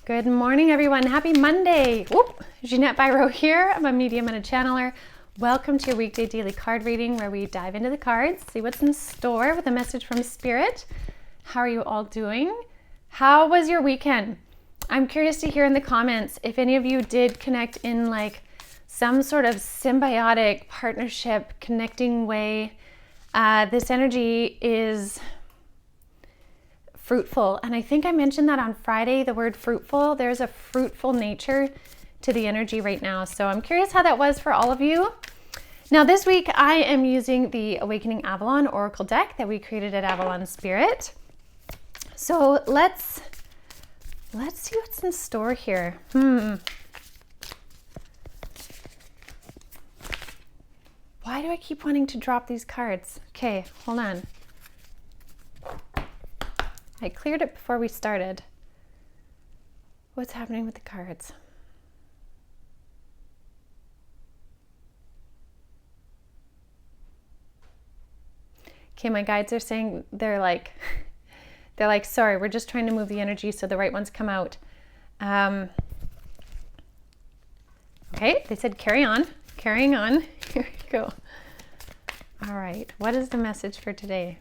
Good morning, everyone. Happy Monday. Whoop. Ginette Biro here. I'm a medium and a channeler. Welcome to your weekday daily card reading where we dive into the cards, see what's in store with a message from Spirit. How are you all doing? How was your weekend? I'm curious to hear in the comments if any of you did connect in like some sort of symbiotic partnership connecting way. This energy is fruitful. And I think I mentioned that on Friday, the word fruitful. There's a fruitful nature to the energy right now. So I'm curious how that was for all of you. Now this week I am using the Awakening Avalon Oracle deck that we created at Avalon Spirit. So let's see what's in store here. Why do I keep wanting to drop these cards? Okay, hold on. I cleared it before we started. What's happening with the cards? Okay, my guides are saying they're like, sorry, we're just trying to move the energy so the right ones come out. Okay, they said carry on, carrying on. Here we go. All right, what is the message for today?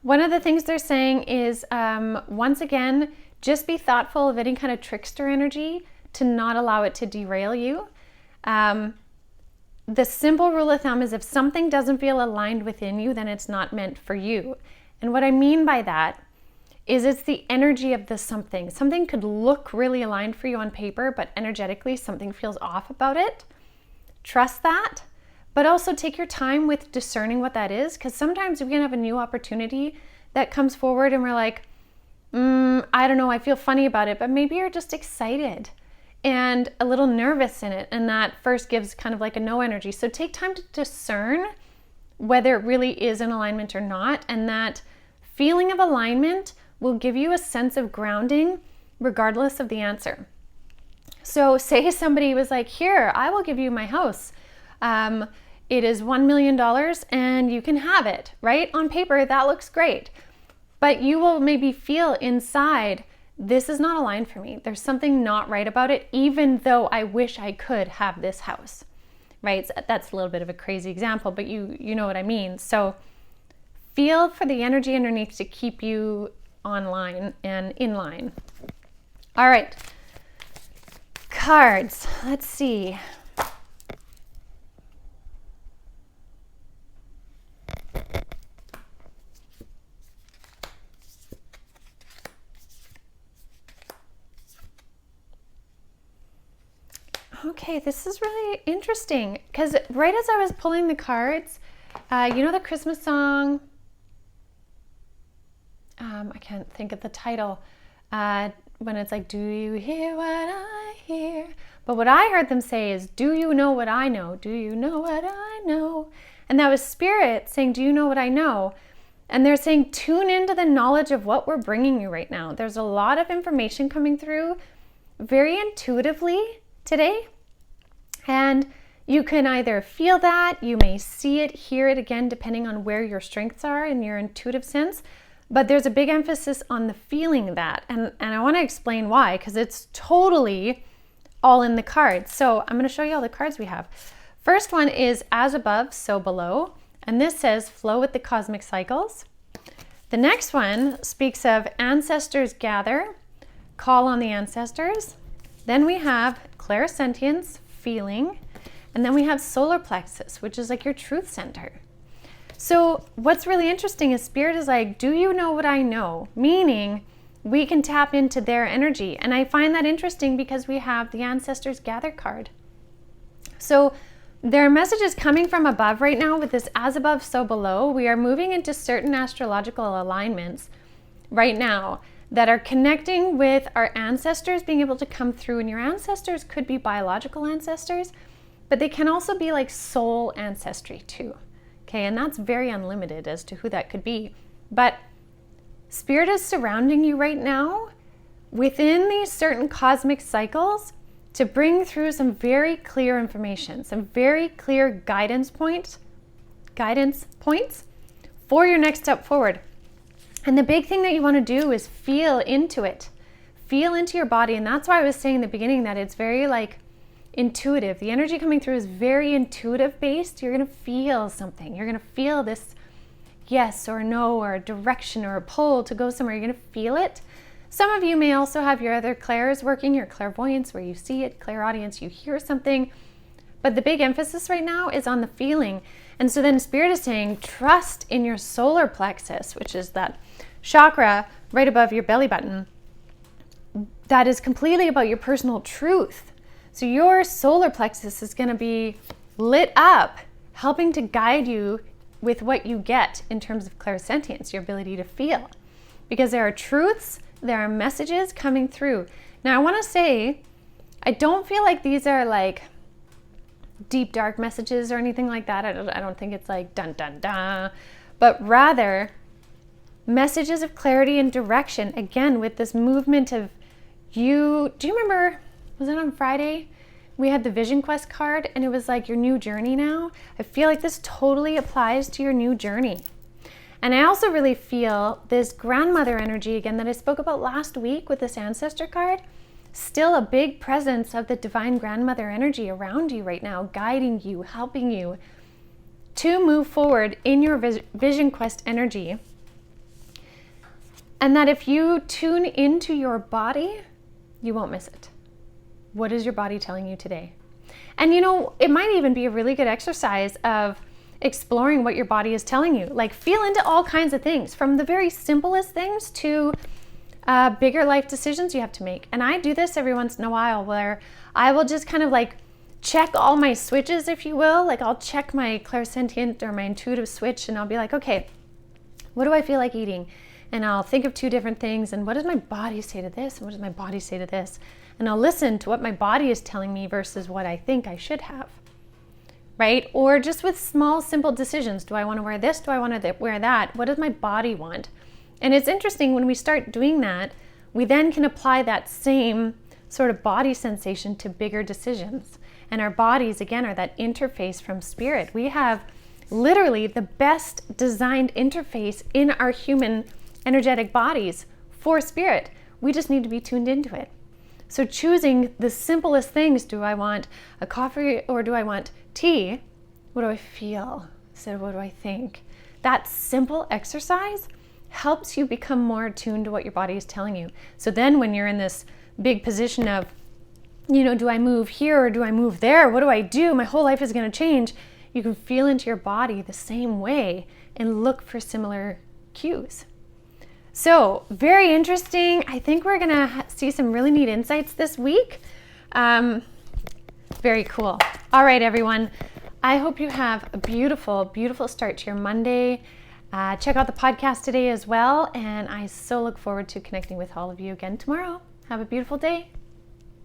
One of the things they're saying is, once again, just be thoughtful of any kind of trickster energy to not allow it to derail you. The simple rule of thumb is if something doesn't feel aligned within you, then it's not meant for you. And what I mean by that is it's the energy of the something. Something could look really aligned for you on paper, but energetically something feels off about it. Trust that. But also take your time with discerning what that is, because sometimes we can have a new opportunity that comes forward and we're like, I don't know, I feel funny about it, but maybe you're just excited and a little nervous in it, and that first gives kind of like a no energy. So take time to discern whether it really is in alignment or not, and that feeling of alignment will give you a sense of grounding regardless of the answer. So say somebody was like, here, I will give you my house. It is $1 million and you can have it, right? On paper, that looks great. But you will maybe feel inside, this is not aligned for me. There's something not right about it, even though I wish I could have this house, right? So that's a little bit of a crazy example, but you know what I mean. So feel for the energy underneath to keep you online and in line. All right, cards, let's see. Okay, this is really interesting because right as I was pulling the cards, you know the Christmas song, I can't think of the title, when it's like, do you hear what I hear? But what I heard them say is, do you know what I know? Do you know what I know? And that was Spirit saying, do you know what I know? And they're saying, tune into the knowledge of what we're bringing you right now. There's a lot of information coming through very intuitively today. And you can either feel that, you may see it, hear it again, depending on where your strengths are in your intuitive sense. But there's a big emphasis on the feeling that. And I want to explain why, because it's totally all in the cards. So I'm going to show you all the cards we have. First one is as above, so below. And this says flow with the cosmic cycles. The next one speaks of ancestors gather, call on the ancestors. Then we have clairsentience, feeling, and then we have solar plexus, which is like your truth center. So what's really interesting is Spirit is like, do you know what I know? Meaning we can tap into their energy. And I find that interesting because we have the ancestors gather card. So their message is coming from above right now with this as above, so below. We are moving into certain astrological alignments right now that are connecting with our ancestors being able to come through. And your ancestors could be biological ancestors, but they can also be like soul ancestry too. Okay, and that's very unlimited as to who that could be. But Spirit is surrounding you right now within these certain cosmic cycles to bring through some very clear information, some very clear guidance points for your next step forward. And the big thing that you want to do is feel into it. Feel into your body. And that's why I was saying in the beginning that it's very like intuitive. The energy coming through is very intuitive based. You're going to feel something. You're going to feel this yes or no or a direction or a pull to go somewhere. You're going to feel it. Some of you may also have your other clairs working, your clairvoyance where you see it, clairaudience, you hear something. But the big emphasis right now is on the feeling. And so then Spirit is saying, trust in your solar plexus, which is that chakra right above your belly button. That is completely about your personal truth. So your solar plexus is going to be lit up, helping to guide you with what you get in terms of clairsentience, your ability to feel. Because there are truths, there are messages coming through. Now I want to say, I don't feel like these are like deep dark messages or anything like that. I don't think it's like dun dun dun, but rather messages of clarity and direction. Again, with this movement of you, do you remember, was it on Friday? We had the Vision Quest card and it was like your new journey now. I feel like this totally applies to your new journey. And I also really feel this grandmother energy again that I spoke about last week with this ancestor card. Still a big presence of the divine grandmother energy around you right now, guiding you, helping you to move forward in your Vision Quest energy. And that if you tune into your body, you won't miss it. What is your body telling you today? And you know, it might even be a really good exercise of exploring what your body is telling you. Like feel into all kinds of things, from the very simplest things to bigger life decisions you have to make. And I do this every once in a while where I will just kind of like check all my switches, if you will. Like I'll check my clairsentient or my intuitive switch and I'll be like, okay, what do I feel like eating? And I'll think of two different things. And what does my body say to this? And what does my body say to this? And I'll listen to what my body is telling me versus what I think I should have. Right? Or just with small, simple decisions. Do I want to wear this? Do I want to wear that? What does my body want? And it's interesting when we start doing that, we then can apply that same sort of body sensation to bigger decisions. And our bodies, again, are that interface from spirit. We have literally the best designed interface in our human energetic bodies for spirit. We just need to be tuned into it. So choosing the simplest things, do I want a coffee or do I want tea? What do I feel instead of what do I think? That simple exercise helps you become more attuned to what your body is telling you. So then when you're in this big position of, you know, do I move here or do I move there? What do I do? My whole life is going to change. You can feel into your body the same way and look for similar cues. So very interesting. I think we're going to see some really neat insights this week. Very cool. All right, everyone. I hope you have a beautiful, beautiful start to your Monday. Check out the podcast today as well. And I so look forward to connecting with all of you again tomorrow. Have a beautiful day.